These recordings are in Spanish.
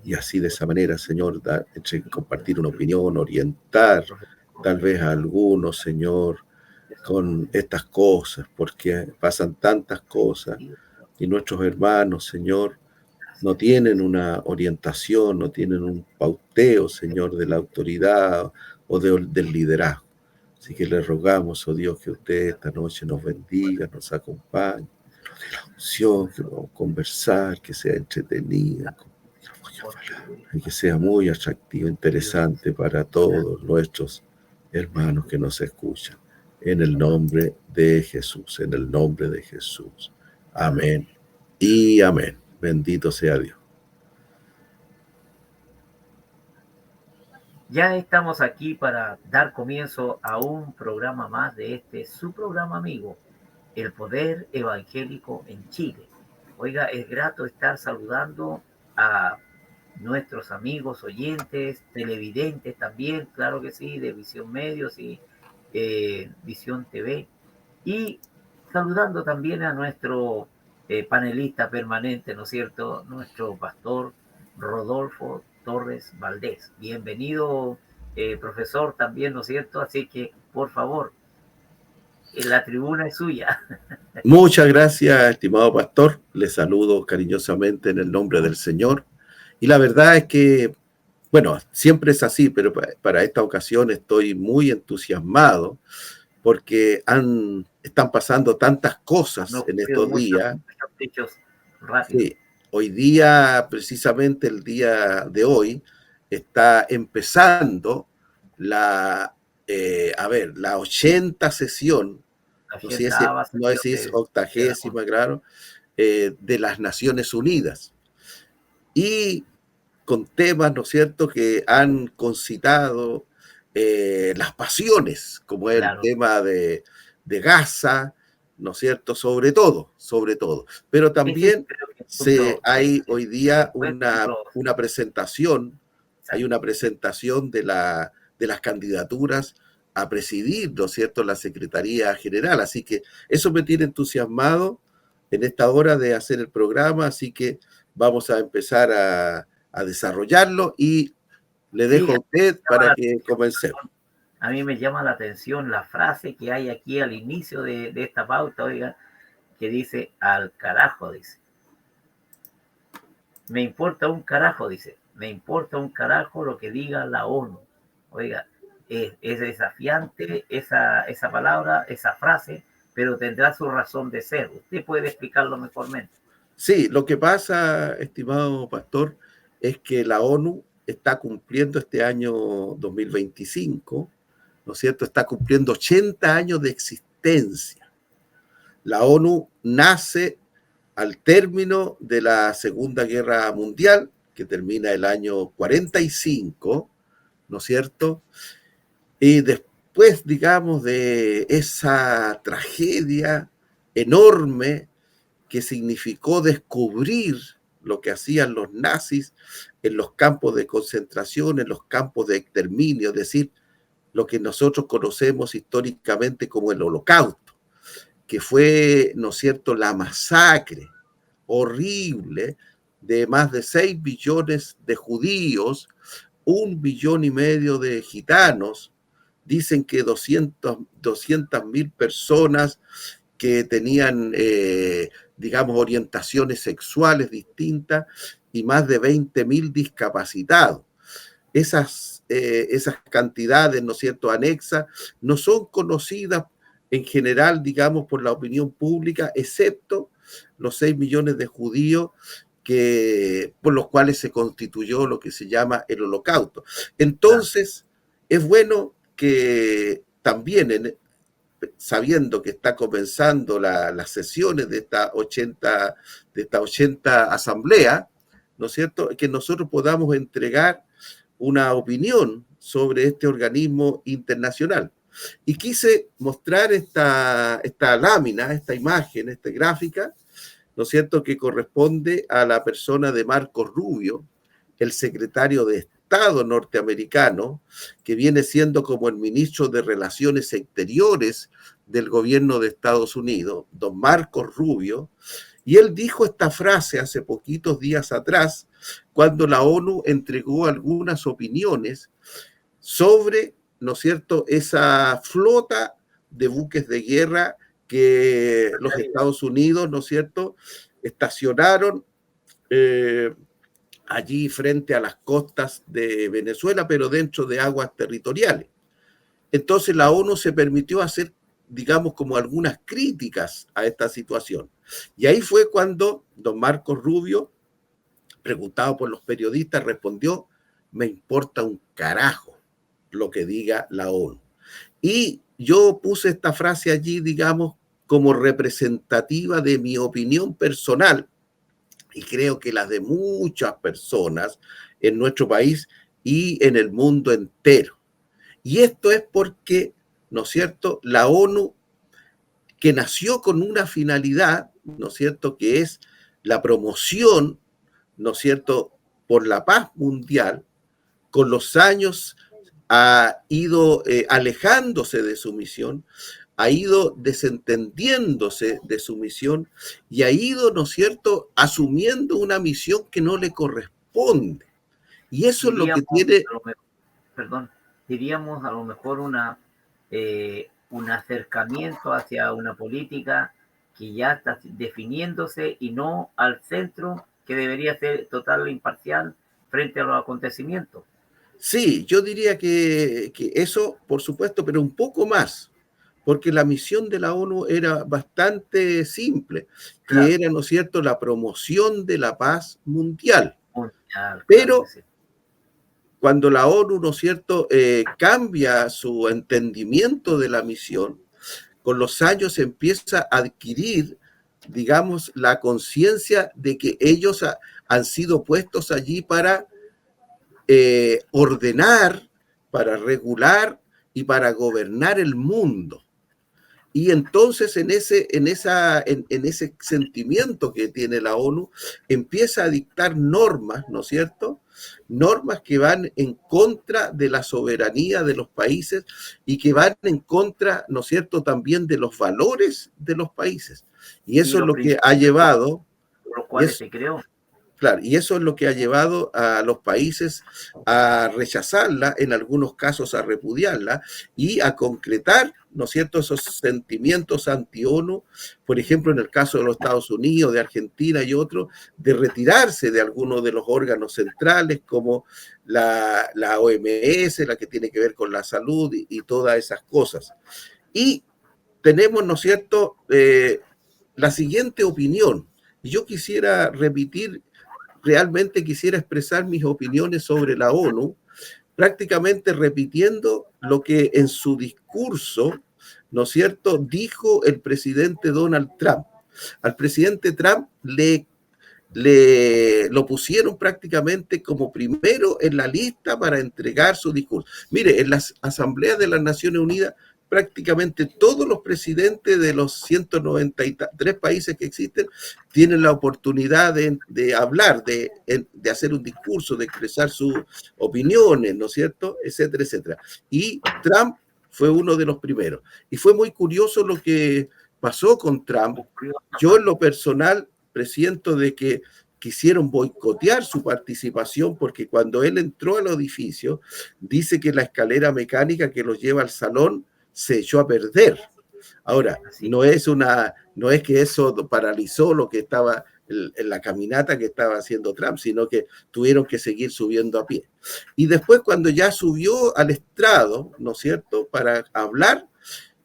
Y así de esa manera, Señor, entre compartir una opinión, orientar tal vez a algunos, Señor, con estas cosas, porque pasan tantas cosas y nuestros hermanos, Señor, no tienen una orientación, no tienen un pauteo, Señor, de la autoridad o del liderazgo. Así que le rogamos, oh Dios, que usted esta noche nos bendiga, nos acompañe, que podamos conversar, que sea entretenida, y que sea muy atractivo, interesante para todos nuestros hermanos que nos escuchan. En el nombre de Jesús, en el nombre de Jesús. Amén y amén. Bendito sea Dios. Ya estamos aquí para dar comienzo a un programa más de su programa amigo, El Poder Evangélico en Chile. Oiga, es grato estar saludando a nuestros amigos oyentes, televidentes también, claro que sí, de Visión Medios y Visión TV. Y saludando también a nuestro panelista permanente, ¿no es cierto? Nuestro pastor Rodolfo Torres Valdés. Bienvenido, profesor, también, ¿no es cierto? Así que, por favor, la tribuna es suya. Muchas gracias, estimado pastor. Le saludo cariñosamente en el nombre del Señor. Y la verdad es que, bueno, siempre es así, pero para esta ocasión estoy muy entusiasmado porque están pasando tantas cosas No en ocurrido estos muchos, días. muchos hechos rápidos. Sí, hoy día, precisamente el día de hoy, está empezando la 80 sesión, La no sé si, 80ª no sé sesión si es de la 80ª, claro, de las Naciones Unidas. Y con temas, ¿no es cierto?, que han concitado las pasiones, como es el claro. tema de Gaza, ¿no es cierto?, sobre todo. Pero Ese también creo que es el punto, hay hoy día buen punto. una presentación, hay Exacto. una presentación de las candidaturas a presidir, ¿no es cierto?, la Secretaría General. Así que eso me tiene entusiasmado en esta hora de hacer el programa, así que vamos a empezar a desarrollarlo y le Sí, dejo a usted para que comencemos. a mí me llama la atención la frase que hay aquí al inicio de esta pauta, oiga, que dice, al carajo, dice. Me importa un carajo, dice. Me importa un carajo lo que diga la ONU. Oiga, es desafiante esa palabra, esa frase, pero tendrá su razón de ser. Usted puede explicarlo mejormente. Sí, lo que pasa, estimado pastor, es que la ONU está cumpliendo este año 2025, ¿no es cierto? Está cumpliendo 80 años de existencia. La ONU nace al término de la Segunda Guerra Mundial, que termina el año 45, ¿no es cierto? Y después, digamos, de esa tragedia enorme que significó descubrir lo que hacían los nazis en los campos de concentración, en los campos de exterminio, es decir, lo que nosotros conocemos históricamente como el Holocausto, que fue, ¿no es cierto?, la masacre horrible de más de 6 billones de judíos, 1,5 billones de gitanos, dicen que 200.000 personas que tenían, digamos, orientaciones sexuales distintas y más de 20.000 discapacitados. Esas cantidades, ¿no es cierto?, anexas, no son conocidas en general, digamos, por la opinión pública, excepto los 6 millones de judíos por los cuales se constituyó lo que se llama el Holocausto. Entonces, es bueno que también, sabiendo que está comenzando las sesiones de esta 80 asamblea, ¿no es cierto?, que nosotros podamos entregar una opinión sobre este organismo internacional. Y quise mostrar esta lámina, esta imagen, esta gráfica, ¿no es cierto?, que corresponde a la persona de Marco Rubio, el secretario de Estado norteamericano, que viene siendo como el ministro de Relaciones Exteriores del gobierno de Estados Unidos, don Marco Rubio, Y él dijo esta frase hace poquitos días atrás, cuando la ONU entregó algunas opiniones sobre, ¿no es cierto?, esa flota de buques de guerra que los Estados Unidos, ¿no es cierto?, estacionaron allí frente a las costas de Venezuela, pero dentro de aguas territoriales. Entonces la ONU se permitió hacer, digamos, como algunas críticas a esta situación. Y ahí fue cuando don Marcos Rubio, preguntado por los periodistas, respondió: me importa un carajo lo que diga la ONU. Y yo puse esta frase allí, digamos, como representativa de mi opinión personal, y creo que las de muchas personas en nuestro país y en el mundo entero. Y esto es porque, ¿no es cierto?, la ONU, que nació con una finalidad, ¿no es cierto?, que es la promoción, ¿no es cierto?, por la paz mundial, con los años ha ido alejándose de su misión, ha ido desentendiéndose de su misión y ha ido, ¿no es cierto?, asumiendo una misión que no le corresponde. Y eso es lo que tiene... Perdón, diríamos a lo mejor un acercamiento hacia una política que ya está definiéndose y no al centro, que debería ser total e imparcial frente a los acontecimientos. Sí, yo diría que eso, por supuesto, pero un poco más, porque la misión de la ONU era bastante simple, Claro. que era, ¿no es cierto?, la promoción de la paz mundial. Mundial, Pero claro, sí. Cuando la ONU, ¿no es cierto?, cambia su entendimiento de la misión, con los años empieza a adquirir, digamos, la conciencia de que ellos han sido puestos allí para ordenar, para regular y para gobernar el mundo. Y entonces en ese sentimiento que tiene la ONU, empieza a dictar normas, ¿no es cierto?, normas que van en contra de la soberanía de los países y que van en contra, ¿no es cierto?, también de los valores de los países. Y eso es lo que ha llevado... Por los cuales se creó. Claro, y eso es lo que ha llevado a los países a rechazarla, en algunos casos a repudiarla y a concretar, ¿no es cierto?, esos sentimientos anti-ONU, por ejemplo, en el caso de los Estados Unidos, de Argentina y otros, de retirarse de algunos de los órganos centrales como la OMS, la que tiene que ver con la salud y todas esas cosas. Y tenemos, ¿no es cierto?, la siguiente opinión. Y yo quisiera repetir, realmente quisiera expresar mis opiniones sobre la ONU, prácticamente repitiendo lo que en su discurso, ¿no es cierto?, dijo el presidente Donald Trump. Al presidente Trump lo pusieron prácticamente como primero en la lista para entregar su discurso. Mire, en las asambleas de las Naciones Unidas, prácticamente todos los presidentes de los 193 países que existen tienen la oportunidad de hablar, de hacer un discurso, de expresar sus opiniones, ¿no es cierto?, etcétera, etcétera. Y Trump fue uno de los primeros. Y fue muy curioso lo que pasó con Trump. Yo, en lo personal, presiento de que quisieron boicotear su participación, porque cuando él entró al edificio, dice que la escalera mecánica que los lleva al salón se echó a perder. Ahora, no es que eso paralizó lo que estaba en la caminata que estaba haciendo Trump, sino que tuvieron que seguir subiendo a pie. Y después, cuando ya subió al estrado, ¿no es cierto?, para hablar,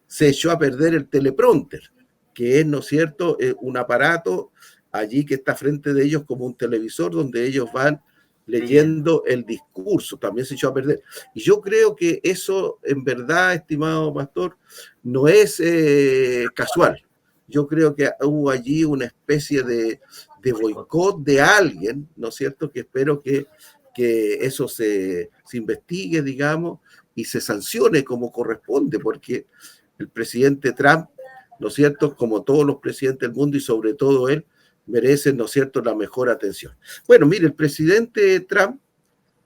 se echó a perder el teleprompter, que es, ¿no es cierto?, un aparato allí que está frente de ellos como un televisor donde ellos van leyendo el discurso, también se echó a perder. Y yo creo que eso, en verdad, estimado pastor, no es casual. Yo creo que hubo allí una especie de boicot de alguien, ¿no es cierto?, que espero que eso se investigue, digamos, y se sancione como corresponde, porque el presidente Trump, ¿no es cierto?, como todos los presidentes del mundo y sobre todo él, merecen, ¿no es cierto?, la mejor atención. Bueno, mire, el presidente Trump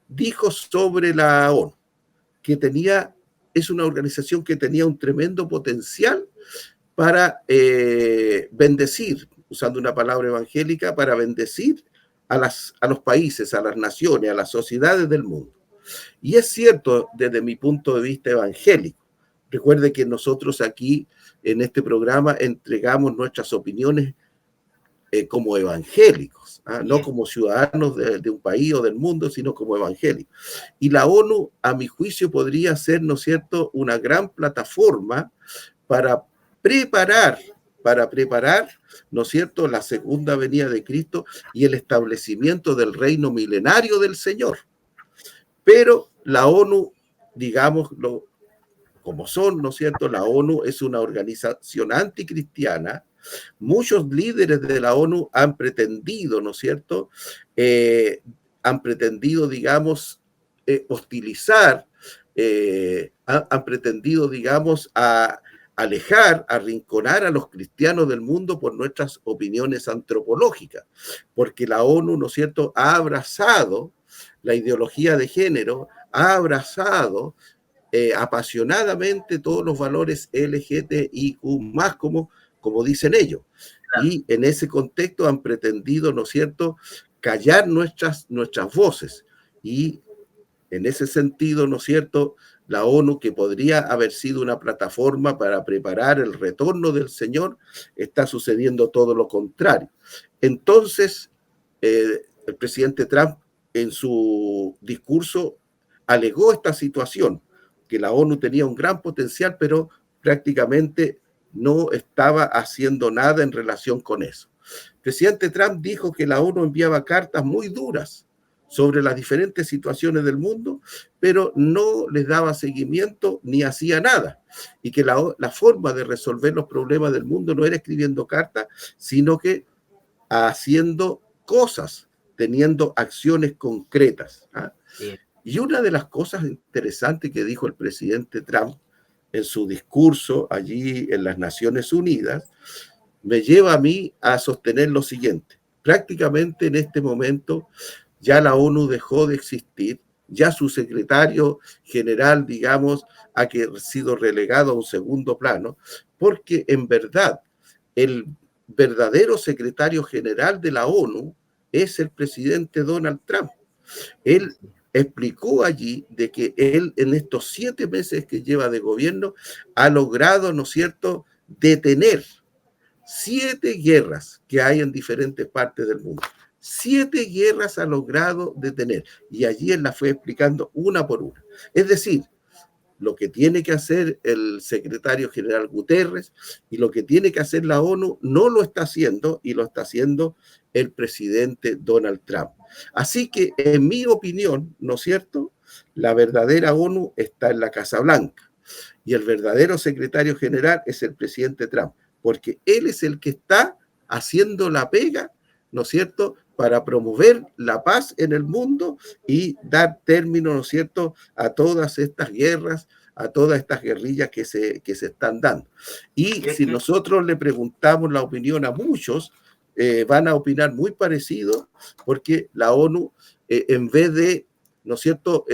dijo sobre la ONU que es una organización que tenía un tremendo potencial para bendecir, usando una palabra evangélica, para bendecir a los países, a las naciones, a las sociedades del mundo. Y es cierto desde mi punto de vista evangélico. Recuerde que nosotros aquí en este programa entregamos nuestras opiniones como evangélicos, no como ciudadanos de un país o del mundo, sino como evangélicos. Y la ONU, a mi juicio, podría ser, ¿no es cierto?, una gran plataforma para preparar, ¿no es cierto?, la segunda venida de Cristo y el establecimiento del reino milenario del Señor. Pero la ONU, digámoslo como son, ¿no es cierto?, la ONU es una organización anticristiana. Muchos líderes de la ONU han pretendido, ¿no es cierto?, han pretendido, digamos, hostilizar, han pretendido, digamos, alejar, arrinconar a los cristianos del mundo por nuestras opiniones antropológicas, porque la ONU, ¿no es cierto?, ha abrazado la ideología de género, ha abrazado apasionadamente todos los valores LGTBIQ+, como dicen ellos. Claro. Y en ese contexto han pretendido, ¿no es cierto?, callar nuestras voces. Y en ese sentido, ¿no es cierto?, la ONU, que podría haber sido una plataforma para preparar el retorno del Señor, está sucediendo todo lo contrario. Entonces, el presidente Trump en su discurso alegó esta situación, que la ONU tenía un gran potencial, pero prácticamente no estaba haciendo nada en relación con eso. El presidente Trump dijo que la ONU enviaba cartas muy duras sobre las diferentes situaciones del mundo, pero no les daba seguimiento ni hacía nada. Y que la forma de resolver los problemas del mundo no era escribiendo cartas, sino que haciendo cosas, teniendo acciones concretas. Sí. Y una de las cosas interesantes que dijo el presidente Trump en su discurso allí en las Naciones Unidas, me lleva a mí a sostener lo siguiente. Prácticamente en este momento ya la ONU dejó de existir, ya su secretario general, digamos, ha sido relegado a un segundo plano, porque en verdad el verdadero secretario general de la ONU es el presidente Donald Trump. Él explicó allí de que él en estos 7 meses que lleva de gobierno ha logrado, ¿no es cierto?, detener 7 guerras que hay en diferentes partes del mundo. 7 guerras ha logrado detener y allí él las fue explicando una por una. Es decir, lo que tiene que hacer el secretario general Guterres y lo que tiene que hacer la ONU no lo está haciendo y lo está haciendo el presidente Donald Trump. Así que, en mi opinión, ¿no es cierto?, la verdadera ONU está en la Casa Blanca y el verdadero secretario general es el presidente Trump, porque él es el que está haciendo la pega, ¿no es cierto?, para promover la paz en el mundo y dar término, ¿no es cierto?, a todas estas guerras, a todas estas guerrillas que se están dando. Y si nosotros le preguntamos la opinión a muchos, van a opinar muy parecido, porque la ONU, en vez de, ¿no es cierto?,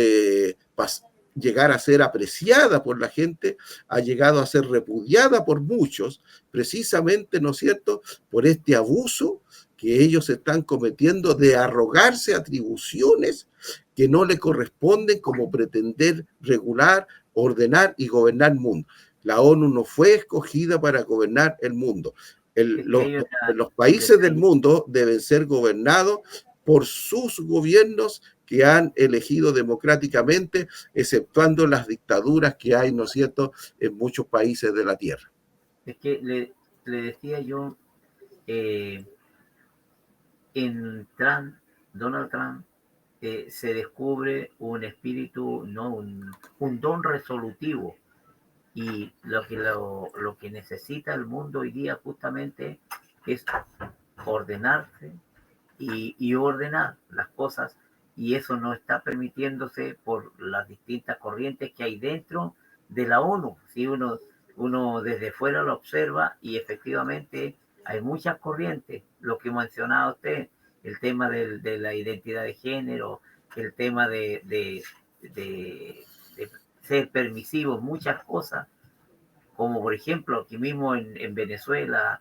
llegar a ser apreciada por la gente, ha llegado a ser repudiada por muchos, precisamente, ¿no es cierto?, por este abuso que ellos están cometiendo de arrogarse atribuciones que no le corresponden, como pretender regular, ordenar y gobernar el mundo. La ONU no fue escogida para gobernar el mundo. Los países del mundo deben ser gobernados por sus gobiernos que han elegido democráticamente, exceptuando las dictaduras que hay, ¿no es cierto?, en muchos países de la Tierra. Es que le decía yo, en Trump, Donald Trump, se descubre un espíritu, no un don resolutivo. Y lo que necesita el mundo hoy día justamente es ordenarse y ordenar las cosas, y eso no está permitiéndose por las distintas corrientes que hay dentro de la ONU. Si uno desde fuera lo observa y efectivamente hay muchas corrientes, lo que mencionaba usted, el tema de la identidad de género, el tema de ser permisivos, muchas cosas, como por ejemplo aquí mismo en Venezuela,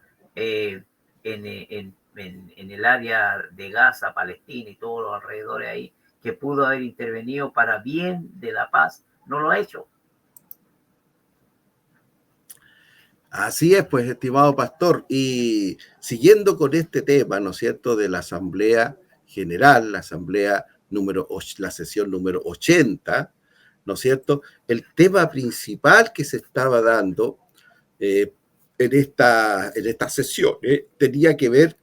en el área de Gaza, Palestina y todos los alrededores ahí, que pudo haber intervenido para bien de la paz, no lo ha hecho. Así es, pues, estimado pastor. Y siguiendo con este tema, ¿no es cierto?, de la Asamblea General, la sesión número 80, ¿no es cierto? El tema principal que se estaba dando en esta sesión tenía que ver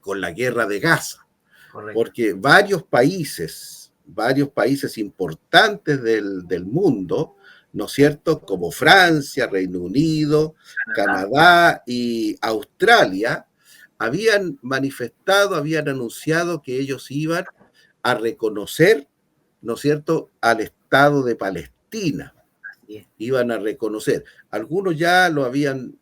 con la guerra de Gaza. Correcto. Porque varios países importantes del mundo, ¿no es cierto?, como Francia, Reino Unido, Canadá y Australia, habían manifestado, habían anunciado que ellos iban a reconocer, ¿no es cierto?, al Estado de Palestina. Iban a reconocer. Algunos ya lo habían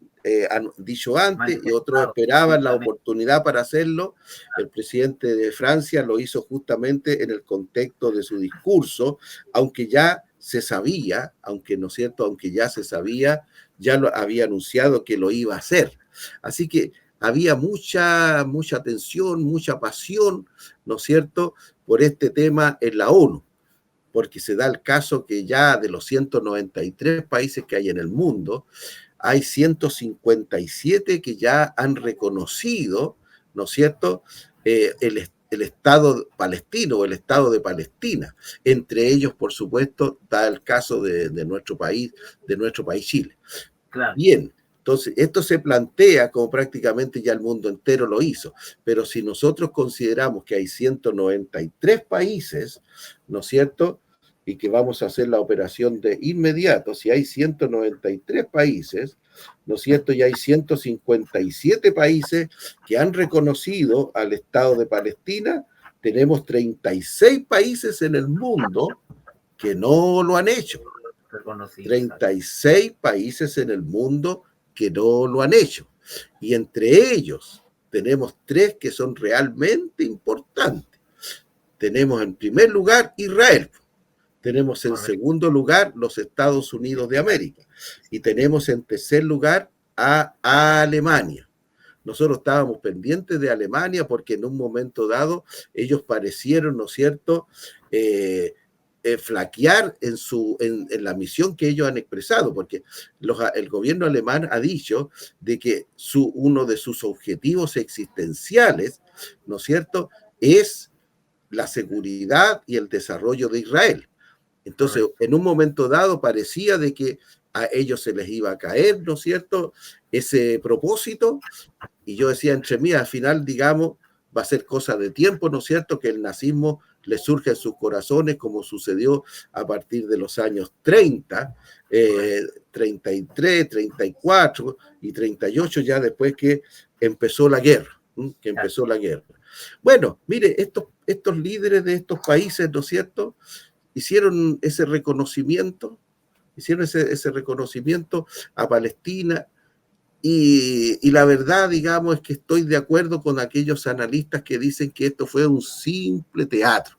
dicho antes y otros esperaban la oportunidad para hacerlo. El presidente de Francia lo hizo justamente en el contexto de su discurso, aunque ya se sabía, ¿no es cierto?, aunque ya se sabía, ya lo había anunciado que lo iba a hacer. Así que había mucha tensión, mucha pasión, ¿no es cierto?, por este tema en la ONU, porque se da el caso que ya de los 193 países que hay en el mundo, hay 157 que ya han reconocido, ¿no es cierto?, el Estado palestino o el Estado de Palestina. Entre ellos, por supuesto, está el caso de nuestro país Chile. Claro. Bien, entonces esto se plantea como prácticamente ya el mundo entero lo hizo, pero si nosotros consideramos que hay 193 países, ¿no es cierto?, y que vamos a hacer la operación de inmediato, si hay 193 países, ¿no es cierto?, y hay 157 países que han reconocido al Estado de Palestina, tenemos 36 países en el mundo que no lo han hecho. 36 países en el mundo que no lo han hecho. Y entre ellos tenemos 3 que son realmente importantes. Tenemos en primer lugar Israel. Tenemos en segundo lugar los Estados Unidos de América y tenemos en tercer lugar a Alemania. Nosotros estábamos pendientes de Alemania porque en un momento dado ellos parecieron, ¿no es cierto?, flaquear en la misión que ellos han expresado, porque el gobierno alemán ha dicho de que uno de sus objetivos existenciales, ¿no es cierto?, es la seguridad y el desarrollo de Israel. Entonces, en un momento dado parecía de que a ellos se les iba a caer, ¿no es cierto?, ese propósito, y yo decía entre mí, al final, digamos, va a ser cosa de tiempo, ¿no es cierto?, que el nazismo les surja en sus corazones, como sucedió a partir de los años 30, 33, 34 y 38, ya después que empezó la guerra, Bueno, mire, estos líderes de estos países, ¿no es cierto?, hicieron ese reconocimiento a Palestina y la verdad, digamos, es que estoy de acuerdo con aquellos analistas que dicen que esto fue un simple teatro,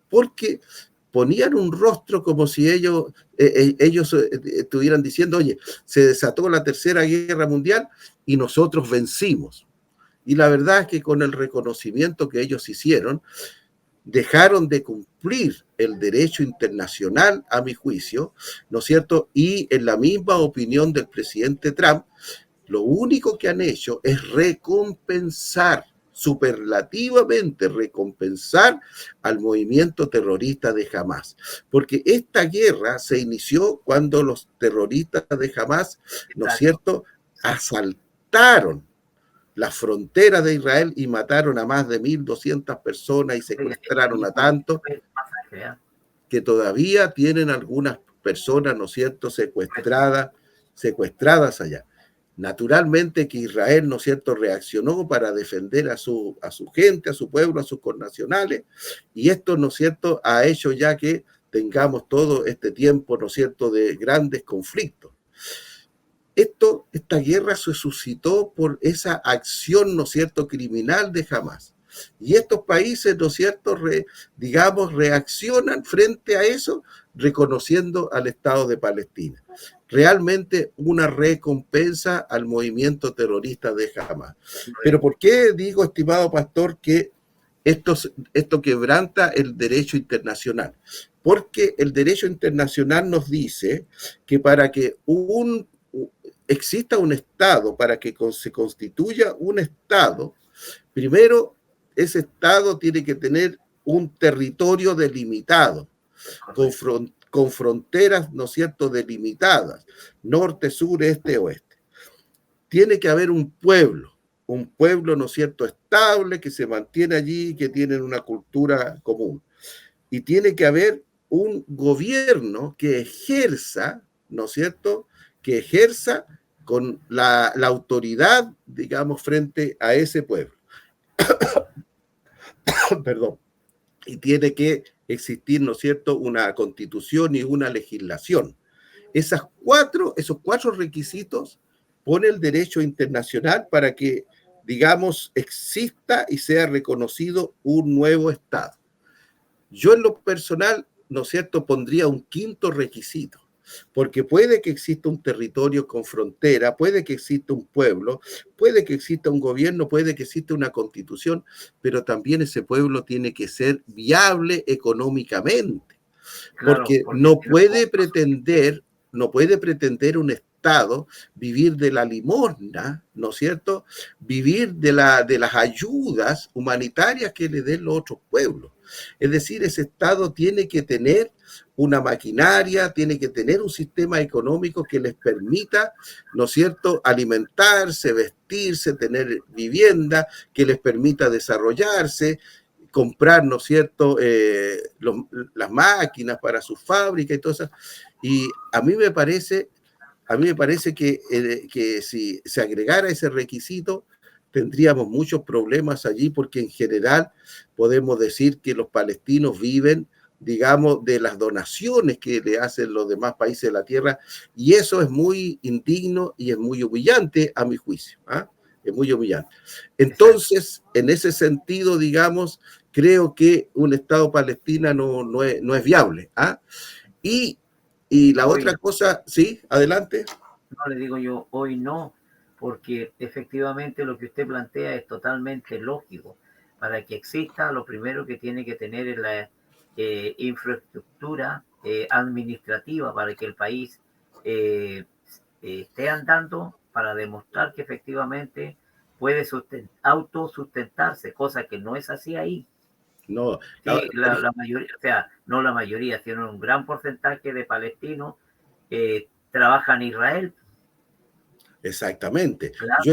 porque ponían un rostro como si ellos estuvieran diciendo, oye, se desató la Tercera Guerra Mundial y nosotros vencimos. Y la verdad es que con el reconocimiento que ellos hicieron, dejaron de cumplir el derecho internacional, a mi juicio, ¿no es cierto? Y en la misma opinión del presidente Trump, lo único que han hecho es recompensar, superlativamente recompensar al movimiento terrorista de Hamás. Porque esta guerra se inició cuando los terroristas de Hamás, ¿no es cierto?, asaltaron las fronteras de Israel y mataron a más de 1.200 personas y secuestraron a tantos que todavía tienen algunas personas, ¿no es cierto?, secuestradas allá. Naturalmente que Israel, ¿no es cierto?, reaccionó para defender a su gente, a su pueblo, a sus connacionales, y esto, ¿no es cierto?, ha hecho ya que tengamos todo este tiempo, ¿no es cierto?, de grandes conflictos. Esta guerra se suscitó por esa acción, ¿no es cierto?, criminal de Hamás. Y estos países, ¿no es cierto?, digamos, reaccionan frente a eso reconociendo al Estado de Palestina. Realmente una recompensa al movimiento terrorista de Hamas. Pero ¿por qué digo, estimado pastor, que esto quebranta el derecho internacional? Porque el derecho internacional nos dice que para que exista un Estado, para que se constituya un Estado, primero ese Estado tiene que tener un territorio delimitado, con fronteras, ¿no es cierto?, delimitadas, norte, sur, este, oeste. Tiene que haber un pueblo, ¿no es cierto?, estable, que se mantiene allí, que tienen una cultura común. Y tiene que haber un gobierno que ejerza, ¿no es cierto?, que ejerza con la autoridad, digamos, frente a ese pueblo. Perdón. Y tiene que existir, ¿no es cierto?, una constitución y una legislación. Esos cuatro requisitos pone el derecho internacional para que, digamos, exista y sea reconocido un nuevo Estado. Yo en lo personal, ¿no es cierto?, pondría un quinto requisito, porque puede que exista un territorio con frontera, puede que exista un pueblo, puede que exista un gobierno, puede que exista una constitución, pero también ese pueblo tiene que ser viable económicamente, porque no puede pretender un Estado vivir de la limosna, ¿no es cierto?, vivir de las ayudas humanitarias que le den los otros pueblos. Es decir, ese Estado tiene que tener una maquinaria, tiene que tener un sistema económico que les permita, ¿no es cierto?, alimentarse, vestirse, tener vivienda, que les permita desarrollarse, comprar, ¿no es cierto?, las máquinas para sus fábricas y todo eso. Y a mí me parece que si se agregara ese requisito, tendríamos muchos problemas allí, porque en general podemos decir que los palestinos viven, digamos, de las donaciones que le hacen los demás países de la tierra, y eso es muy indigno y es muy humillante a mi juicio. Es muy humillante. Entonces, en ese sentido, digamos, creo que un Estado palestina no es viable. Y la hoy, otra cosa, sí, adelante. No le digo yo, hoy no, porque efectivamente lo que usted plantea es totalmente lógico. Para que exista, lo primero que tiene que tener es la infraestructura administrativa para que el país esté andando, para demostrar que efectivamente puede autosustentarse, cosa que no es así ahí. No, Sí, la mayoría, o sea, no la mayoría, sino un gran porcentaje de palestinos trabajan en Israel. Exactamente. Claro. Yo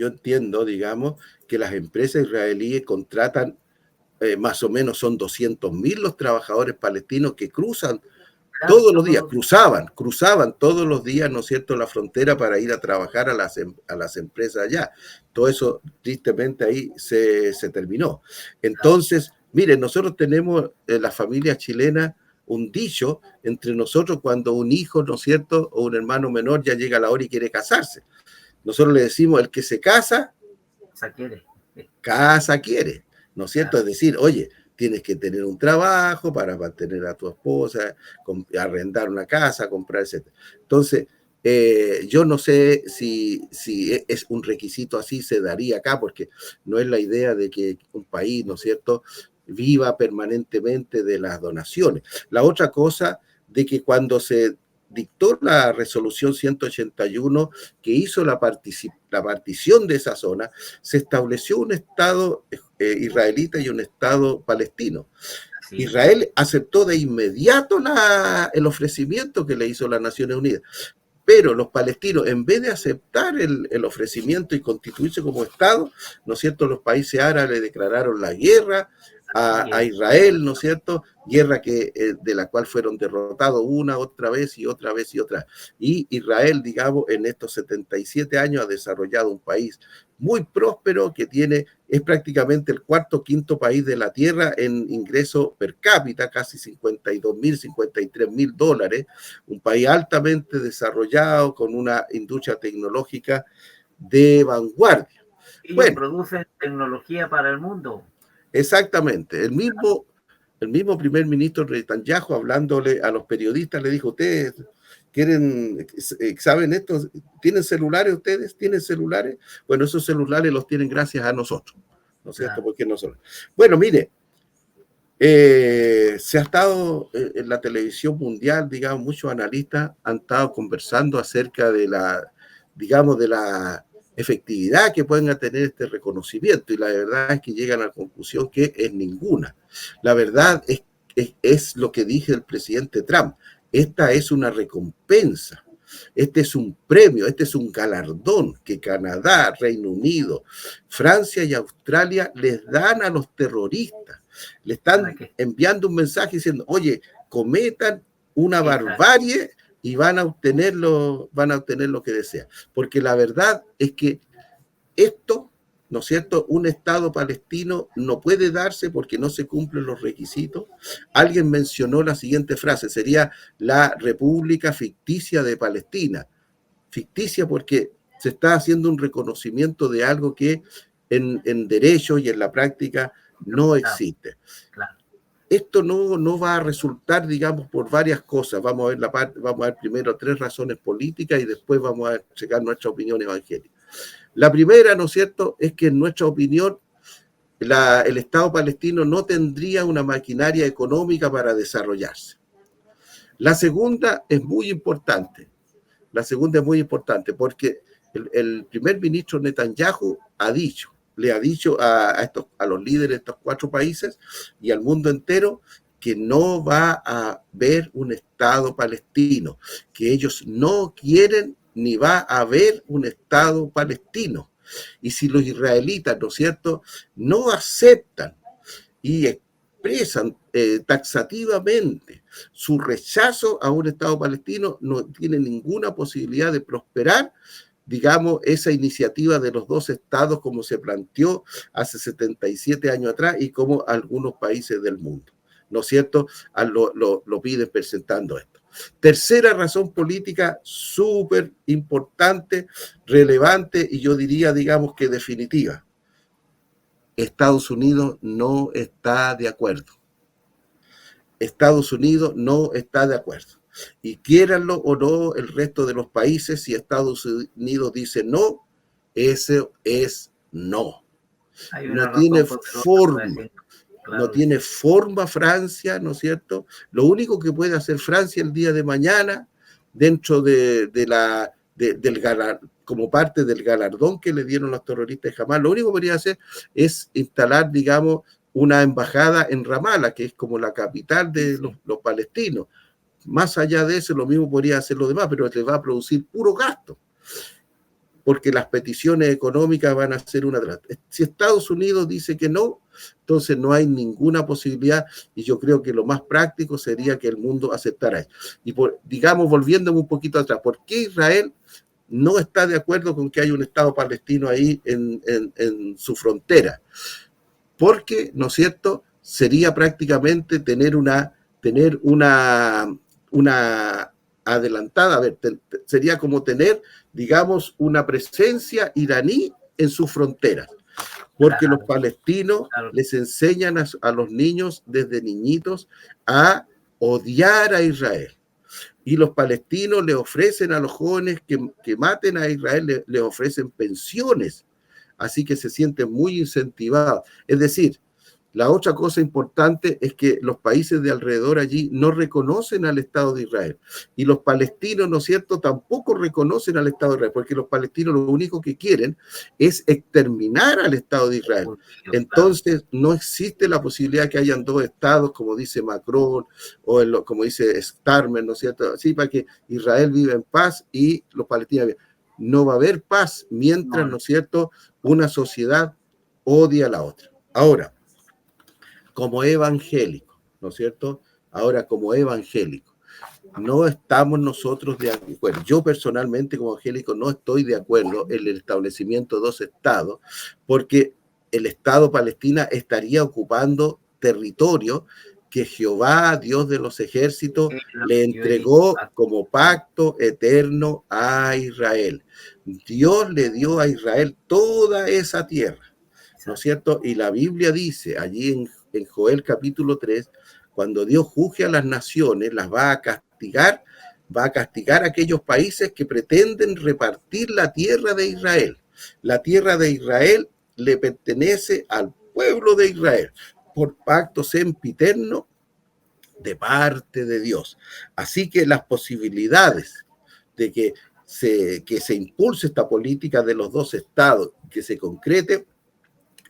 entiendo, digamos, que las empresas israelíes contratan, más o menos son 200.000 los trabajadores palestinos que cruzan todos los días, cruzaban todos los días, ¿no es cierto?, la frontera para ir a trabajar a las empresas allá. Todo eso, tristemente, ahí se terminó. Entonces, miren, nosotros tenemos en la familia chilena un dicho entre nosotros cuando un hijo, ¿no es cierto?, o un hermano menor ya llega a la hora y quiere casarse. Nosotros le decimos, el que se casa, casa quiere, ¿no es cierto? Es decir, oye, tienes que tener un trabajo para mantener a tu esposa, arrendar una casa, comprar, etc. Entonces, yo no sé si es un requisito así, se daría acá, porque no es la idea de que un país, ¿no es cierto?, viva permanentemente de las donaciones. La otra cosa, de que cuando se dictó la resolución 181 que hizo la partición de esa zona, se estableció un Estado israelita y un Estado palestino. Sí. Israel aceptó de inmediato el ofrecimiento que le hizo las Naciones Unidas. Pero los palestinos, en vez de aceptar el ofrecimiento y constituirse como Estado, ¿no es cierto?, los países árabes le declararon la guerra a Israel, ¿no es cierto?, guerra de la cual fueron derrotados una, otra vez y otra vez y otra. Y Israel, digamos, en estos 77 años ha desarrollado un país muy próspero que es prácticamente el cuarto o quinto país de la tierra en ingreso per cápita, casi 52.000, 53.000 dólares, un país altamente desarrollado con una industria tecnológica de vanguardia. Ellos producen tecnología para el mundo. Exactamente, el mismo el mismo primer ministro Netanyahu, hablándole a los periodistas, le dijo: ustedes quieren, ¿saben esto? ¿Tienen celulares ustedes? ¿Tienen celulares? Bueno, esos celulares los tienen gracias a nosotros, ¿no es cierto? Claro. Porque nosotros. Bueno, mire, se ha estado en la televisión mundial, digamos, muchos analistas han estado conversando acerca de la, digamos, de la efectividad que pueden tener este reconocimiento, y la verdad es que llegan a la conclusión que es ninguna. La verdad es lo que dije el presidente Trump: esta es una recompensa, este es un premio, este es un galardón que Canadá, Reino Unido, Francia y Australia les dan a los terroristas. Le están enviando un mensaje diciendo: oye, cometan una barbarie y van a obtener lo que desean. Porque la verdad es que esto, ¿no es cierto?, un Estado palestino no puede darse porque no se cumplen los requisitos. Alguien mencionó la siguiente frase: sería la República Ficticia de Palestina. Ficticia porque se está haciendo un reconocimiento de algo que en derecho y en la práctica no existe. Claro. Esto no va a resultar, digamos, por varias cosas. Vamos a ver primero 3 razones políticas y después vamos a checar nuestra opinión evangélica. La primera, ¿no es cierto?, es que en nuestra opinión el Estado palestino no tendría una maquinaria económica para desarrollarse. La segunda es muy importante. Porque el primer ministro Netanyahu le ha dicho a los líderes de estos 4 países y al mundo entero que no va a haber un Estado palestino, que ellos no quieren ni va a haber un Estado palestino. Y si los israelitas, ¿no es cierto?, no aceptan y expresan taxativamente su rechazo a un Estado palestino, no tiene ninguna posibilidad de prosperar, digamos, esa iniciativa de los 2 estados como se planteó hace 77 años atrás y como algunos países del mundo, ¿no es cierto?, lo piden presentando esto. Tercera razón política súper importante, relevante y yo diría, digamos, que definitiva: Estados Unidos no está de acuerdo. Estados Unidos no está de acuerdo. Y quieranlo o no el resto de los países, si Estados Unidos dice no, eso es no. No tiene forma. Claro. No tiene forma Francia, ¿no es cierto? Lo único que puede hacer Francia el día de mañana, dentro como parte del galardón que le dieron los terroristas de Hamas, lo único que podría hacer es instalar, digamos, una embajada en Ramallah, que es como la capital de los palestinos. Más allá de eso, lo mismo podría hacer lo demás, pero le va a producir puro gasto, porque las peticiones económicas van a ser una de las... Si Estados Unidos dice que no, entonces no hay ninguna posibilidad, y yo creo que lo más práctico sería que el mundo aceptara eso. Y digamos, volviéndome un poquito atrás, ¿por qué Israel no está de acuerdo con que haya un Estado palestino ahí en su frontera? Porque, ¿no es cierto?, sería prácticamente tener una adelantada, a ver, sería como tener, digamos, una presencia iraní en sus fronteras, porque los palestinos les enseñan a los niños desde niñitos a odiar a Israel, y los palestinos le ofrecen a los jóvenes que maten a Israel, les ofrecen pensiones, así que se sienten muy incentivados. Es decir, la otra cosa importante es que los países de alrededor allí no reconocen al Estado de Israel. Y los palestinos, ¿no es cierto?, tampoco reconocen al Estado de Israel, porque los palestinos lo único que quieren es exterminar al Estado de Israel. Entonces, no existe la posibilidad de que hayan 2 estados, como dice Macron, o como dice Starmer, ¿no es cierto?, así para que Israel viva en paz y los palestinos vivan. No va a haber paz mientras, ¿no es cierto?, una sociedad odia a la otra. Ahora, como evangélico, ¿no es cierto? Ahora, como evangélico, no estamos nosotros de acuerdo. Yo personalmente, como evangélico, no estoy de acuerdo en el establecimiento de 2 estados, porque el Estado Palestina estaría ocupando territorio que Jehová, Dios de los ejércitos, le entregó como pacto eterno a Israel. Dios le dio a Israel toda esa tierra, ¿no es cierto? Y la Biblia dice allí en Joel capítulo 3, cuando Dios juzgue a las naciones, las va a castigar a aquellos países que pretenden repartir la tierra de Israel. La tierra de Israel le pertenece al pueblo de Israel por pacto sempiterno de parte de Dios. Así que las posibilidades de que se impulse esta política de los dos estados, que se concrete,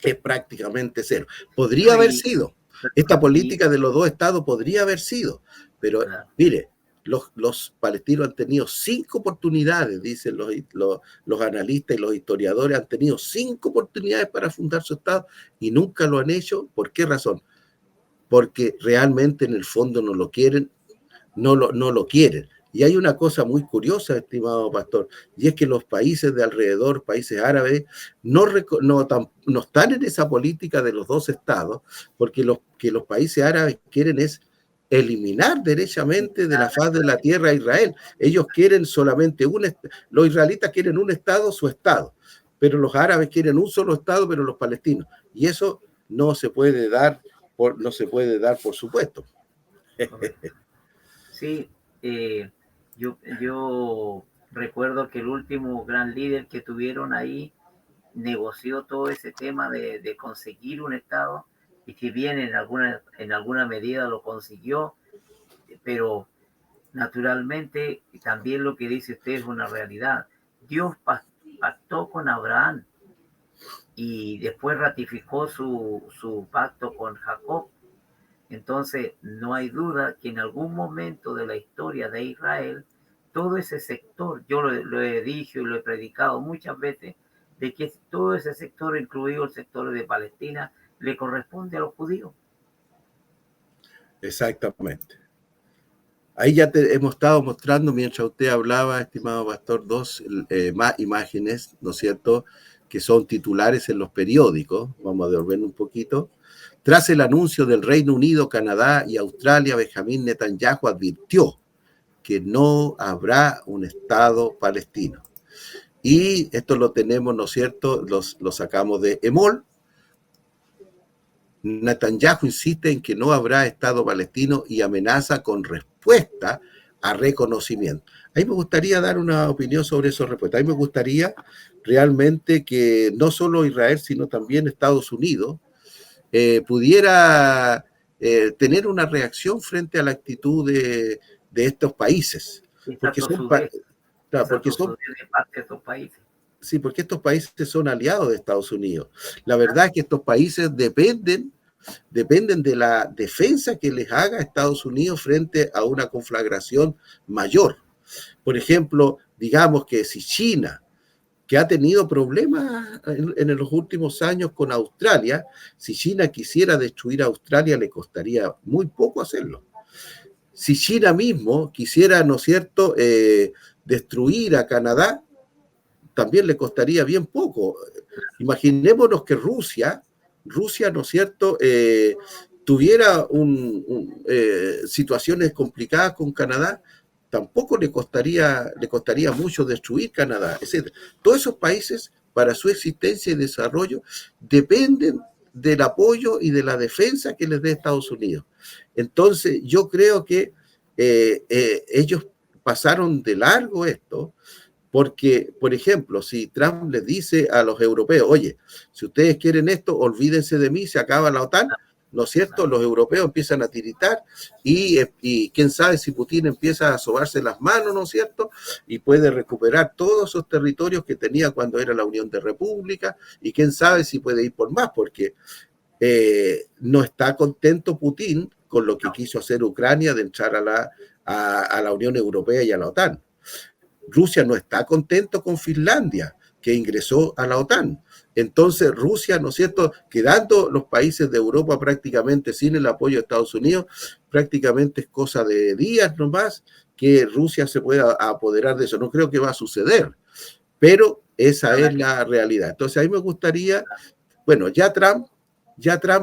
es prácticamente cero. Podría haber sido, esta política de los dos estados podría haber sido, pero mire, los palestinos han tenido 5 oportunidades, dicen los analistas y los historiadores, han tenido 5 oportunidades para fundar su estado y nunca lo han hecho. ¿Por qué razón? Porque realmente en el fondo no lo quieren, no lo quieren. Y hay una cosa muy curiosa, estimado pastor, y es que los países de alrededor, países árabes, no están en esa política de los dos estados, porque lo que los países árabes quieren es eliminar derechamente de la faz de la tierra a Israel. Ellos quieren solamente los israelitas quieren un estado, su estado, pero los árabes quieren un solo estado, pero los palestinos. Y eso no se puede dar, por supuesto. Sí, yo recuerdo que el último gran líder que tuvieron ahí negoció todo ese tema de conseguir un estado, y si bien en alguna medida lo consiguió, pero naturalmente también lo que dice usted es una realidad. Dios pactó con Abraham y después ratificó su pacto con Jacob. Entonces, no hay duda que en algún momento de la historia de Israel, todo ese sector, yo lo he dicho y lo he predicado muchas veces, de que todo ese sector, incluido el sector de Palestina, le corresponde a los judíos. Exactamente. Ahí ya hemos estado mostrando, mientras usted hablaba, estimado pastor, 2 más imágenes, ¿no es cierto?, que son titulares en los periódicos. Vamos a devolver un poquito. Tras el anuncio del Reino Unido, Canadá y Australia, Benjamín Netanyahu advirtió que no habrá un Estado palestino. Y esto lo tenemos, ¿no es cierto?, lo sacamos de Emol. Netanyahu insiste en que no habrá Estado palestino y amenaza con respuesta a reconocimiento. A mí me gustaría dar una opinión sobre esa respuesta. A mí me gustaría realmente que no solo Israel, sino también Estados Unidos pudiera tener una reacción frente a la actitud de estos países. Porque son parte de estos países. Sí, porque estos países son aliados de Estados Unidos. La verdad es que estos países dependen de la defensa que les haga Estados Unidos frente a una conflagración mayor. Por ejemplo, digamos que si China, que ha tenido problemas en los últimos años con Australia, si China quisiera destruir a Australia, le costaría muy poco hacerlo. Si China mismo quisiera, ¿no es cierto?, destruir a Canadá, también le costaría bien poco. Imaginémonos que Rusia, ¿no es cierto?, tuviera situaciones complicadas con Canadá, tampoco le costaría mucho destruir Canadá, etc. Todos esos países, para su existencia y desarrollo, dependen del apoyo y de la defensa que les dé Estados Unidos. Entonces, yo creo que ellos pasaron de largo esto, porque, por ejemplo, si Trump les dice a los europeos, oye, si ustedes quieren esto, olvídense de mí, se acaba la OTAN, ¿no es cierto? Los europeos empiezan a tiritar y quién sabe si Putin empieza a sobarse las manos, ¿no es cierto? Y puede recuperar todos esos territorios que tenía cuando era la Unión de Repúblicas, y quién sabe si puede ir por más, porque no está contento Putin con lo que quiso hacer Ucrania de entrar a la Unión Europea y a la OTAN. Rusia no está contento con Finlandia, que ingresó a la OTAN. Entonces Rusia, ¿no es cierto?, quedando los países de Europa prácticamente sin el apoyo de Estados Unidos, prácticamente es cosa de días nomás que Rusia se pueda apoderar de eso. No creo que va a suceder, pero esa es la realidad. Entonces a mí me gustaría, bueno, ya Trump,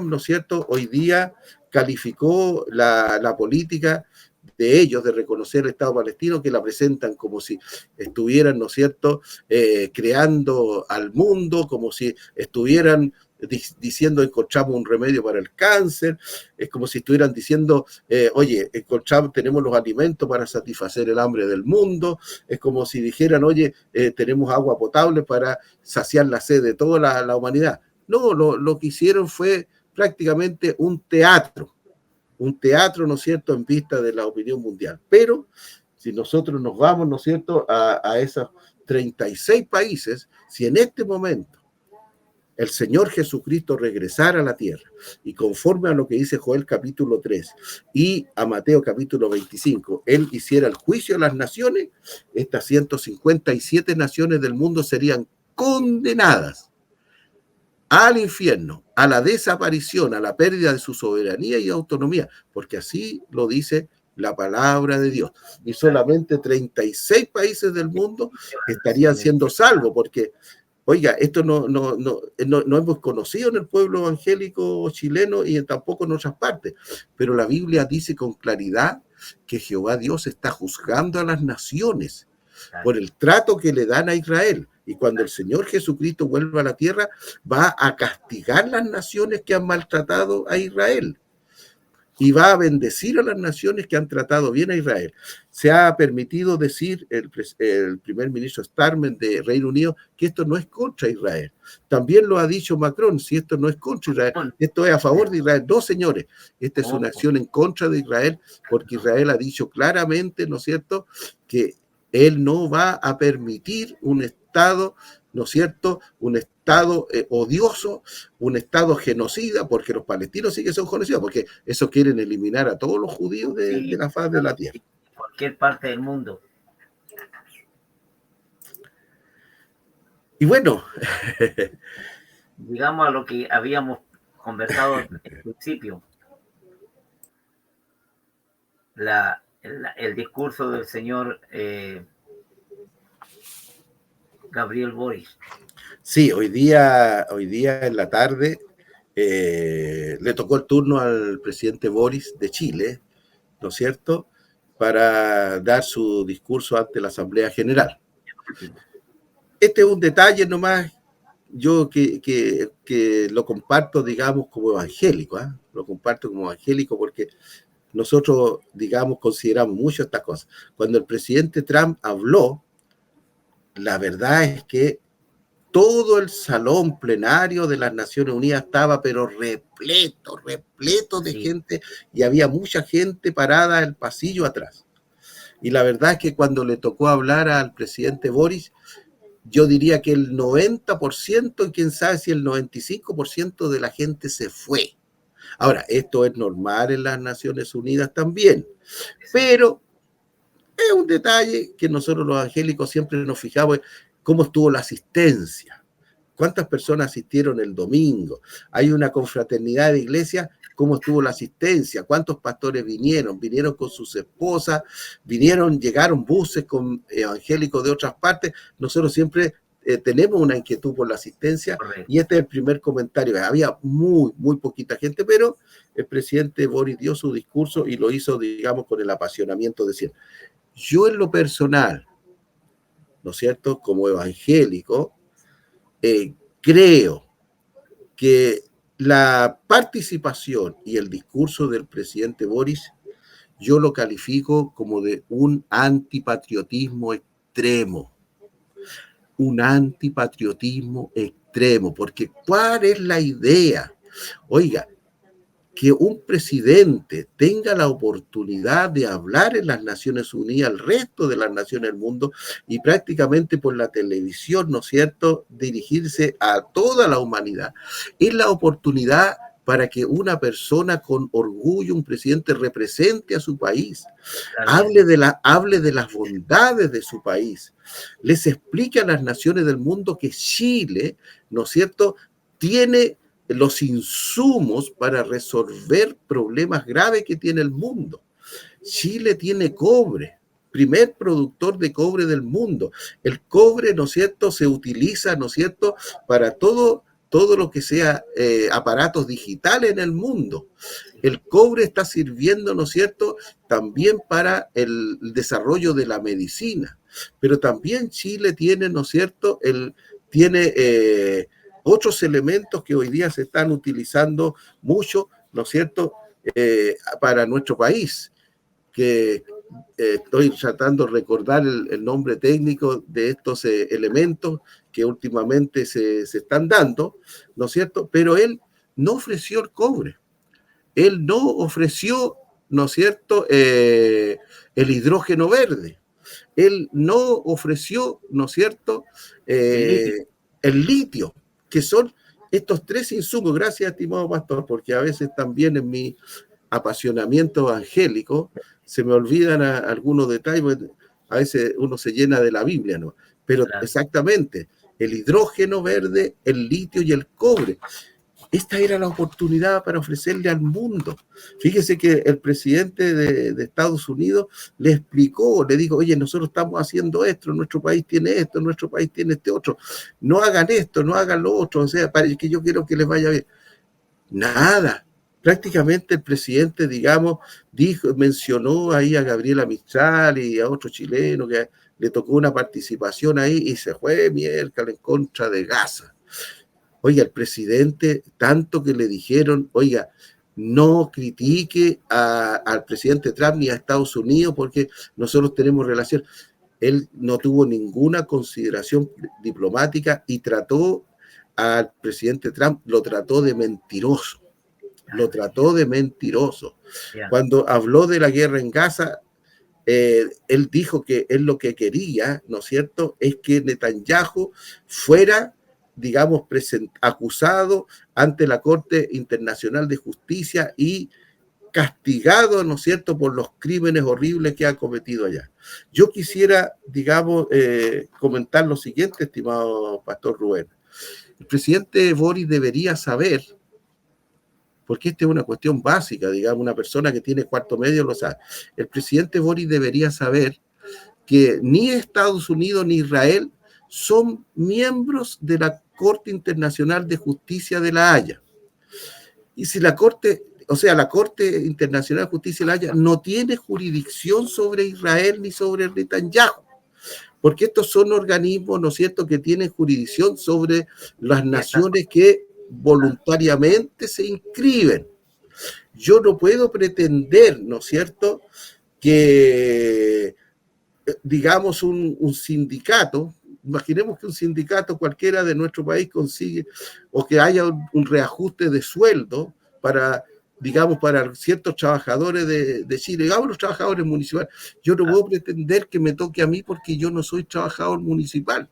¿no es cierto?, hoy día calificó la política de ellos de reconocer el Estado palestino, que la presentan como si estuvieran, ¿no es cierto?, creando al mundo, como si estuvieran diciendo encontramos un remedio para el cáncer, es como si estuvieran diciendo, oye, tenemos los alimentos para satisfacer el hambre del mundo, es como si dijeran, oye, tenemos agua potable para saciar la sed de toda la humanidad. No, lo que hicieron fue prácticamente un teatro, ¿no es cierto?, en vista de la opinión mundial. Pero si nosotros nos vamos, ¿no es cierto?, a esos 36 países, si en este momento el Señor Jesucristo regresara a la tierra y conforme a lo que dice Joel capítulo 3 y a Mateo capítulo 25, Él hiciera el juicio a las naciones, estas 157 naciones del mundo serían condenadas al infierno, a la desaparición, a la pérdida de su soberanía y autonomía, porque así lo dice la palabra de Dios. Y solamente 36 países del mundo estarían siendo salvos, porque, oiga, esto no hemos conocido en el pueblo evangélico chileno y tampoco en otras partes, pero la Biblia dice con claridad que Jehová Dios está juzgando a las naciones por el trato que le dan a Israel. Y cuando el Señor Jesucristo vuelva a la tierra, va a castigar las naciones que han maltratado a Israel. Y va a bendecir a las naciones que han tratado bien a Israel. Se ha permitido decir el primer ministro Starmer de Reino Unido que esto no es contra Israel. También lo ha dicho Macron, si esto no es contra Israel, esto es a favor de Israel. No, señores, esta es una acción en contra de Israel, porque Israel ha dicho claramente, ¿no es cierto?, que él no va a permitir un Estado, ¿no es cierto?, un Estado odioso, un Estado genocida, porque los palestinos sí que son genocidas, porque eso quieren eliminar a todos los judíos de la faz de la tierra. Cualquier parte del mundo. Y bueno, digamos a lo que habíamos conversado al principio. El discurso del señor Gabriel Boric. Sí, hoy día en la tarde le tocó el turno al presidente Boric de Chile, ¿no es cierto?, para dar su discurso ante la Asamblea General. Este es un detalle nomás, yo que lo comparto, digamos, como evangélico, ¿eh? Lo comparto como evangélico porque nosotros, digamos, consideramos mucho estas cosas. Cuando el presidente Trump habló, la verdad es que todo el salón plenario de las Naciones Unidas estaba pero repleto de gente, y había mucha gente parada en el pasillo atrás. Y la verdad es que cuando le tocó hablar al presidente Boric, yo diría que el 90%, y quién sabe si el 95% de la gente se fue. Ahora, esto es normal en las Naciones Unidas también, pero es un detalle que nosotros los evangélicos siempre nos fijamos, cómo estuvo la asistencia, cuántas personas asistieron el domingo, hay una confraternidad de iglesia, cómo estuvo la asistencia, cuántos pastores vinieron con sus esposas, llegaron buses con evangélicos de otras partes. Nosotros siempre tenemos una inquietud por la asistencia. Correcto. Y este es el primer comentario. Había muy poquita gente, pero el presidente Boric dio su discurso y lo hizo, digamos, con el apasionamiento de siempre. Yo en lo personal, ¿no es cierto?, como evangélico, creo que la participación y el discurso del presidente Boric, yo lo califico como de un antipatriotismo extremo. Un antipatriotismo extremo, porque ¿cuál es la idea? Oiga, que un presidente tenga la oportunidad de hablar en las Naciones Unidas, al resto de las naciones del mundo, y prácticamente por la televisión, ¿no es cierto?, dirigirse a toda la humanidad. Es la oportunidad para que una persona con orgullo, un presidente, represente a su país, hable de las bondades de su país, les explique a las naciones del mundo que Chile, ¿no es cierto?, tiene los insumos para resolver problemas graves que tiene el mundo. Chile tiene cobre, primer productor de cobre del mundo. El cobre, ¿no es cierto?, se utiliza, ¿no es cierto?, para todo lo que sea aparatos digitales en el mundo. El cobre está sirviendo, ¿no es cierto?, también para el desarrollo de la medicina. Pero también Chile tiene, ¿no es cierto?, tiene otros elementos que hoy día se están utilizando mucho, ¿no es cierto?, para nuestro país, que estoy tratando de recordar el nombre técnico de estos elementos que últimamente se están dando, ¿no es cierto? Pero él no ofreció el cobre, él no ofreció, ¿no es cierto?, el hidrógeno verde, él no ofreció, ¿no es cierto?, el litio, que son estos tres insumos. Gracias, estimado pastor, porque a veces también en mi apasionamiento evangélico se me olvidan algunos detalles, a veces uno se llena de la Biblia, ¿no? Pero Claro. exactamente, el hidrógeno verde, el litio y el cobre. Esta era la oportunidad para ofrecerle al mundo. Fíjese que el presidente de Estados Unidos le explicó, le dijo, oye, nosotros estamos haciendo esto, nuestro país tiene esto, nuestro país tiene este otro. No hagan esto, no hagan lo otro, o sea, para que yo quiero que les vaya bien. Nada. Prácticamente el presidente, digamos, mencionó ahí a Gabriela Mistral y a otro chileno que le tocó una participación ahí y se fue miércoles en contra de Gaza. Oiga, el presidente, tanto que le dijeron, oiga, no critique al presidente Trump ni a Estados Unidos porque nosotros tenemos relación. Él no tuvo ninguna consideración diplomática y trató al presidente Trump, lo trató de mentiroso. Lo trató de mentiroso. Yeah. Cuando habló de la guerra en Gaza, él dijo que él lo que quería, ¿no es cierto?, es que Netanyahu fuera, digamos, acusado ante la Corte Internacional de Justicia y castigado, ¿no es cierto?, por los crímenes horribles que ha cometido allá. Yo quisiera, digamos, comentar lo siguiente, estimado pastor Rubén. El presidente Boris debería saber, porque esta es una cuestión básica, digamos, una persona que tiene cuarto medio lo sabe. El presidente Boris debería saber que ni Estados Unidos ni Israel son miembros de la Corte Internacional de Justicia de La Haya. Y si la Corte Internacional de Justicia de La Haya no tiene jurisdicción sobre Israel ni sobre Netanyahu, porque estos son organismos, ¿no es cierto?, que tienen jurisdicción sobre las naciones que voluntariamente se inscriben. Yo no puedo pretender, ¿no es cierto?, que, digamos, un sindicato, imaginemos que un sindicato cualquiera de nuestro país consigue, o que haya un reajuste de sueldo para, digamos, para ciertos trabajadores de Chile, digamos los trabajadores municipales. Yo no puedo pretender que me toque a mí porque yo no soy trabajador municipal.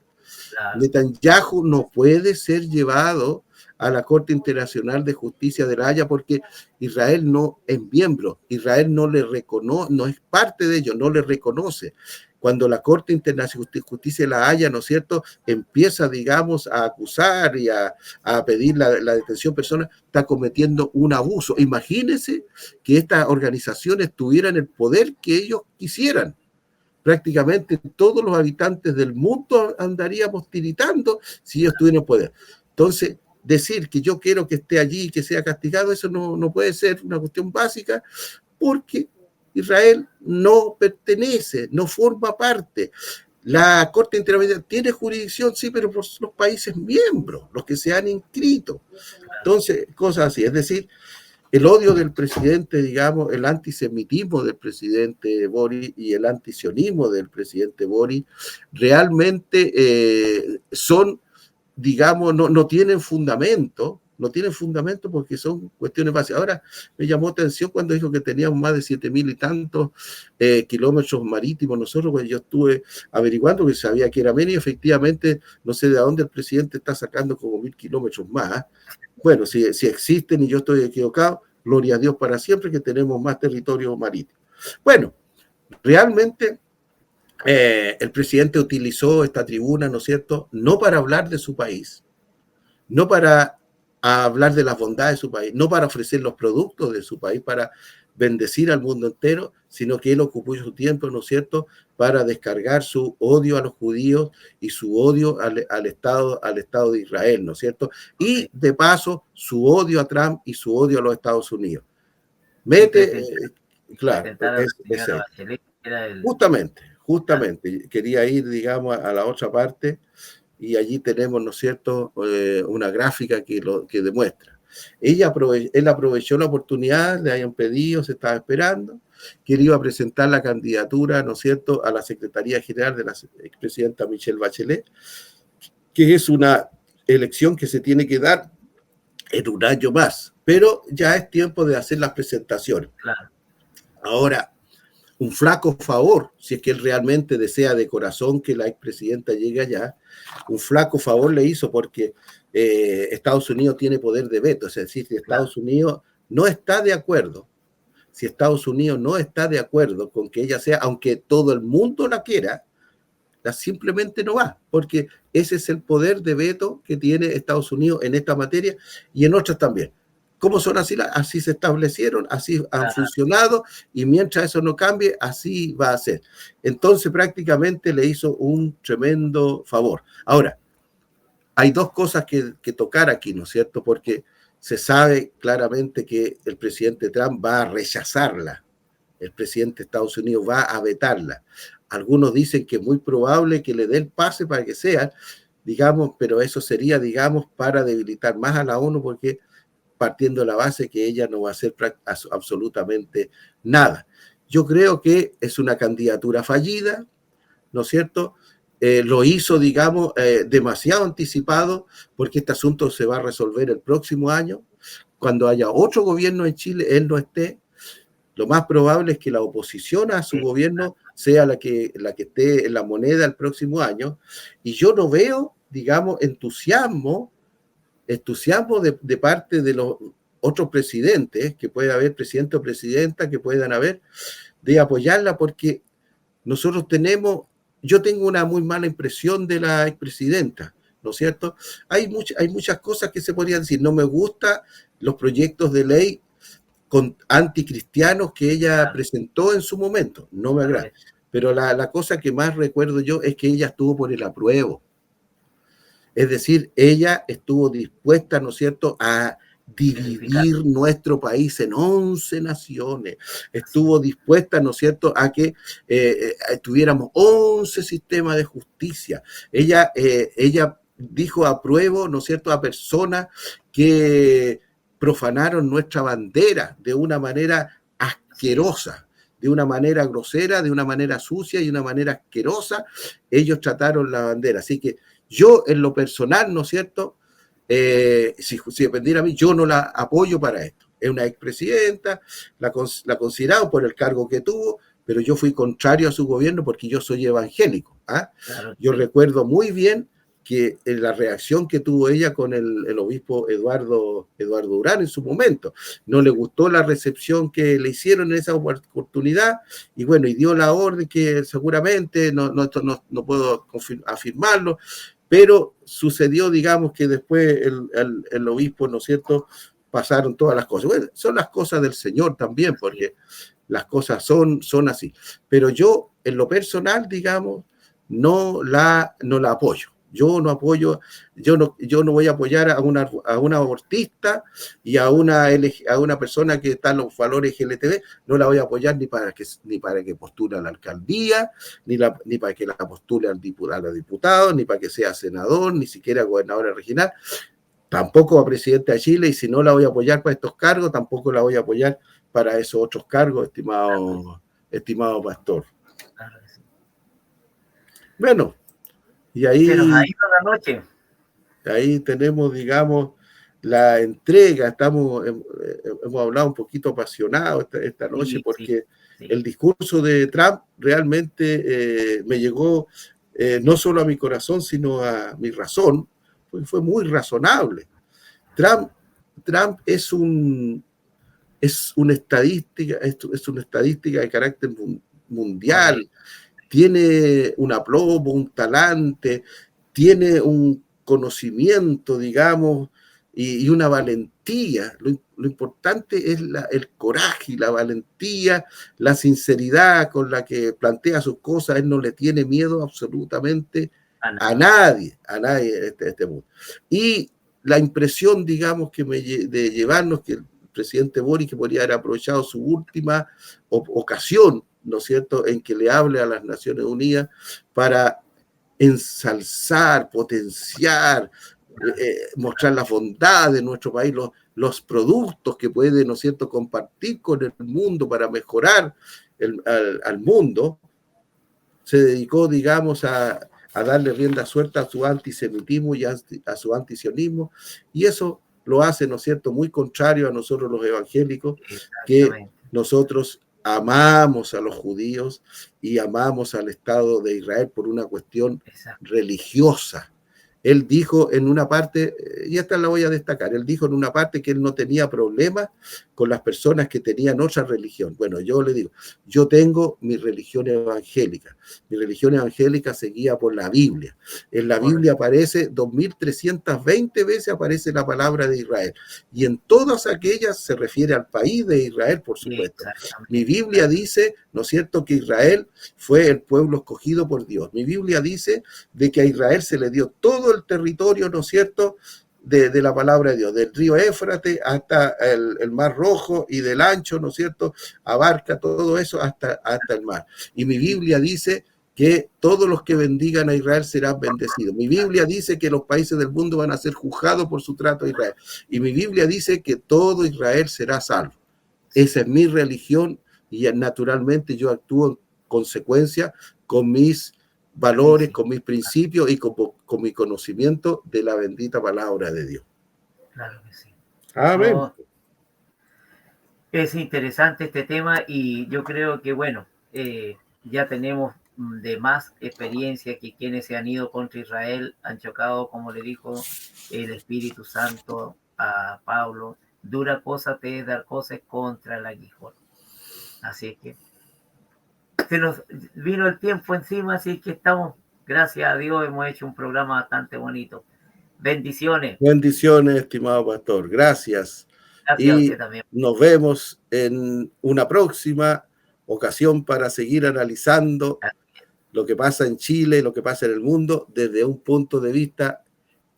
Claro. Netanyahu no puede ser llevado a la Corte Internacional de Justicia de La Haya porque Israel no es miembro, Israel no le reconoce, no es parte de ello, no le reconoce. Cuando la Corte Internacional de Justicia de La Haya, ¿no es cierto?, empieza, digamos, a acusar y a pedir la detención de personas, está cometiendo un abuso. Imagínense que estas organizaciones tuvieran el poder que ellos quisieran. Prácticamente todos los habitantes del mundo andaríamos tiritando si ellos tuvieran poder. Entonces, decir que yo quiero que esté allí y que sea castigado, eso no puede ser una cuestión básica, porque Israel no pertenece, no forma parte. La Corte Interamericana tiene jurisdicción, sí, pero por los países miembros, los que se han inscrito. Entonces, cosas así. Es decir, el odio del presidente, digamos, el antisemitismo del presidente Boris y el antisionismo del presidente Boris realmente son, digamos, no tienen fundamento, porque son cuestiones básicas. Ahora me llamó atención cuando dijo que teníamos más de 7.000 y tantos kilómetros marítimos. Nosotros, pues, yo estuve averiguando que sabía que era menos y efectivamente no sé de dónde el presidente está sacando como 1.000 kilómetros más. Bueno, si existen y yo estoy equivocado, gloria a Dios para siempre que tenemos más territorio marítimo. Bueno, realmente el presidente utilizó esta tribuna, ¿no es cierto?, no para hablar de su país, no para hablar de las bondades de su país, no para ofrecer los productos de su país, para bendecir al mundo entero, sino que él ocupó su tiempo, ¿no es cierto?, para descargar su odio a los judíos y su odio al Estado de Israel, ¿no es cierto? Y de paso, su odio a Trump y su odio a los Estados Unidos. Claro, justamente, quería ir, digamos, a la otra parte, y allí tenemos, ¿no es cierto?, una gráfica que demuestra. Él aprovechó la oportunidad, le habían pedido, se estaba esperando, que él iba a presentar la candidatura, ¿no es cierto?, a la Secretaría General de la expresidenta Michelle Bachelet, que es una elección que se tiene que dar en un año más, pero ya es tiempo de hacer las presentaciones. Claro. Ahora, un flaco favor, si es que él realmente desea de corazón que la expresidenta llegue allá, un flaco favor le hizo porque Estados Unidos tiene poder de veto, es decir, si Estados Unidos no está de acuerdo, si Estados Unidos no está de acuerdo con que ella sea, aunque todo el mundo la quiera, simplemente no va, porque ese es el poder de veto que tiene Estados Unidos en esta materia y en otras también. ¿Cómo son así? Así se establecieron, así han funcionado, y mientras eso no cambie, así va a ser. Entonces prácticamente le hizo un tremendo favor. Ahora, hay dos cosas que tocar aquí, ¿no es cierto? Porque se sabe claramente que el presidente Trump va a rechazarla, el presidente de Estados Unidos va a vetarla. Algunos dicen que es muy probable que le dé el pase para que sea, digamos, pero eso sería, digamos, para debilitar más a la ONU, porque partiendo de la base que ella no va a hacer absolutamente nada. Yo creo que es una candidatura fallida, ¿no es cierto? Lo hizo, digamos, demasiado anticipado, porque este asunto se va a resolver el próximo año. Cuando haya otro gobierno en Chile, él no esté. Lo más probable es que la oposición a su gobierno sea la que esté en la moneda el próximo año. Y yo no veo, digamos, entusiasmo de parte de los otros presidentes, que puede haber presidente o presidenta que puedan haber, de apoyarla, porque nosotros yo tengo una muy mala impresión de la expresidenta, ¿no es cierto? Hay muchas cosas que se podrían decir. No me gustan los proyectos de ley anticristianos que ella presentó en su momento, no me agrada. Pero la cosa que más recuerdo yo es que ella estuvo por el apruebo. Es decir, ella estuvo dispuesta, ¿no es cierto?, a dividir nuestro país en 11 naciones. Estuvo dispuesta, ¿no es cierto?, a que tuviéramos 11 sistemas de justicia. Ella dijo apruebo, ¿no es cierto?, a personas que profanaron nuestra bandera de una manera asquerosa, de una manera grosera, de una manera sucia y de una manera asquerosa. Ellos trataron la bandera. Así que yo, en lo personal, ¿no es cierto?, si dependiera a mí, yo no la apoyo para esto. Es una expresidenta, la considerado por el cargo que tuvo, pero yo fui contrario a su gobierno porque yo soy evangélico. Yo recuerdo muy bien que la reacción que tuvo ella con el obispo Eduardo Durán en su momento. No le gustó la recepción que le hicieron en esa oportunidad, y bueno, y dio la orden que seguramente, no puedo afirmarlo, pero sucedió, digamos, que después el obispo, ¿no es cierto?, pasaron todas las cosas. Bueno, son las cosas del Señor también, porque las cosas son así. Pero yo, en lo personal, digamos, no la apoyo. Yo no apoyo, yo no voy a apoyar a una abortista y a una persona que está en los valores LGTB, no la voy a apoyar ni para que postule a la alcaldía, ni para que la postule a los diputados, ni para que sea senador, ni siquiera gobernadora regional, tampoco a presidente de Chile, y si no la voy a apoyar para estos cargos, tampoco la voy a apoyar para esos otros cargos, estimado pastor. Bueno, y ahí, la noche. Ahí tenemos, digamos, la entrega. Hemos hablado un poquito apasionado esta noche, porque el discurso de Trump realmente me llegó no solo a mi corazón, sino a mi razón, porque fue muy razonable. Trump es una estadística de carácter mundial. Tiene un aplomo, un talante, tiene un conocimiento, digamos, y una valentía. Lo importante es el coraje y la valentía, la sinceridad con la que plantea sus cosas. Él no le tiene miedo absolutamente a nadie en este mundo. Y la impresión, digamos, de llevarnos que el presidente Boric, que podría haber aprovechado su última ocasión, ¿no es cierto?, en que le hable a las Naciones Unidas para ensalzar, potenciar, mostrar la bondad de nuestro país, los productos que puede, ¿no es cierto?, compartir con el mundo para mejorar al mundo, se dedicó, digamos, a darle rienda suelta a su antisemitismo y a su antisionismo, y eso lo hace, ¿no es cierto?, muy contrario a nosotros los evangélicos, que nosotros amamos a los judíos y amamos al Estado de Israel por una cuestión religiosa. Él dijo en una parte, y esta la voy a destacar, él dijo en una parte que él no tenía problemas con las personas que tenían otra religión. Bueno, yo le digo, yo tengo mi religión evangélica. Mi religión evangélica se guía por la Biblia. En la Biblia aparece 2320 veces aparece la palabra de Israel. Y en todas aquellas se refiere al país de Israel, por supuesto. Mi Biblia dice, ¿no es cierto?, que Israel fue el pueblo escogido por Dios. Mi Biblia dice de que a Israel se le dio todo el territorio, ¿no es cierto?, de la palabra de Dios, del río Éufrates hasta el Mar Rojo, y del ancho, ¿no es cierto?, abarca todo eso hasta el mar. Y mi Biblia dice que todos los que bendigan a Israel serán bendecidos. Mi Biblia dice que los países del mundo van a ser juzgados por su trato a Israel. Y mi Biblia dice que todo Israel será salvo. Esa es mi religión y naturalmente yo actúo en consecuencia con mis valores, con mis principios y con mi conocimiento de la bendita palabra de Dios. Claro que sí. Amén. Es interesante este tema y yo creo que, bueno, ya tenemos de más experiencia que quienes se han ido contra Israel han chocado, como le dijo el Espíritu Santo a Pablo, dura cosa te es dar cosas contra el aguijón. Así que se nos vino el tiempo encima, así que estamos, gracias a Dios, hemos hecho un programa bastante bonito. Bendiciones. Bendiciones, estimado pastor. Gracias. Gracias a y usted también. Nos vemos en una próxima ocasión para seguir analizando lo que pasa en Chile, lo que pasa en el mundo, desde un punto de vista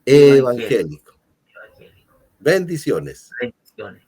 evangélico. Bendiciones. Bendiciones.